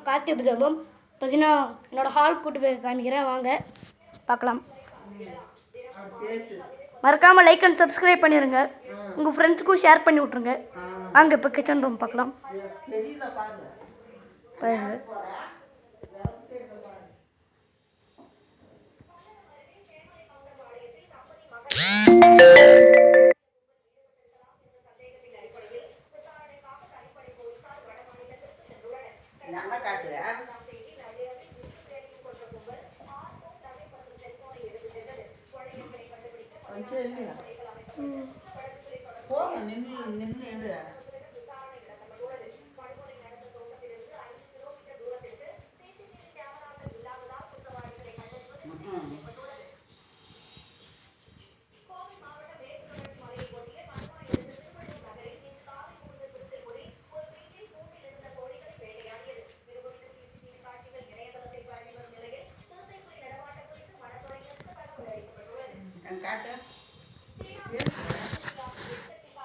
கார்த்திகை தீபம் பார்த்தீங்கன்னா என்னோட ஹால் கூட்டு போய் காமிக்கிறேன், வாங்க பார்க்கலாம். மறக்காமல் லைக் அண்ட் சப்ஸ்கிரைப் பண்ணிடுங்க, உங்கள் ஃப்ரெண்ட்ஸுக்கும் ஷேர் பண்ணி விட்ருங்க. வாங்க இப்போ கிச்சன் ரூம் பார்க்கலாம். பாருங்க,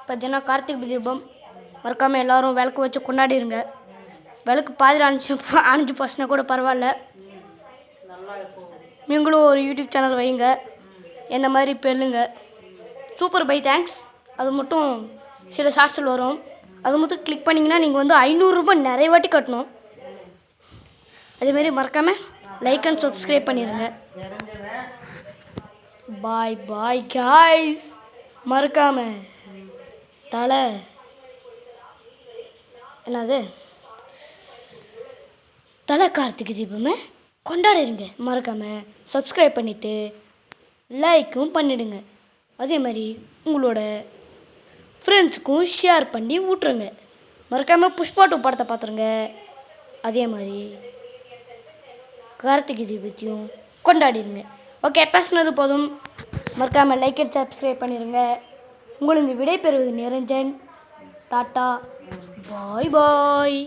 பார்த்தீங்கன்னா கார்த்திகை தீபம் மறக்காமல் எல்லோரும் விளக்கு வச்சு கொண்டாடிடுங்க. விளக்கு பாதியில் அணைஞ்சு போச்சுன்னா கூட பரவாயில்ல. நீங்களும் ஒரு யூடியூப் சேனல் வைங்க, என்ன மாதிரி பெல்லுங்க. Super bye thanks. அது மட்டும் சில ஷார்ட்ஸில் வரும், அது மட்டும் கிளிக் பண்ணிங்கன்னா நீங்கள் வந்து 500 ரூபாய் நிறைய வாட்டி கட்டணும். அதேமாரி மறக்காமல் லைக் அண்ட் சப்ஸ்கிரைப் பண்ணிடுங்க. பாய் பாய் காய்ஸ். மறக்காமல் தலை கார்த்திகை தீபமே கொண்டாடிடுங்க. மறக்காமல் சப்ஸ்கிரைப் பண்ணிவிட்டு லைக்கும் பண்ணிவிடுங்க. அதே மாதிரி உங்களோட ஃப்ரெண்ட்ஸுக்கும் ஷேர் பண்ணி விட்ருங்க. மறக்காமல் புஷ்பா 2 படத்தை பார்த்துருங்க. அதே மாதிரி கார்த்திகை தீபத்தையும் கொண்டாடிடுங்க. ஓகே, பேசுனது போதும். மறக்காமல் லைக் அண்ட் சப்ஸ்கிரைப் பண்ணிடுங்க. உங்களுக்கு விடை பெறுவது நிரஞ்சன். டாட்டா, பாய் பாய்.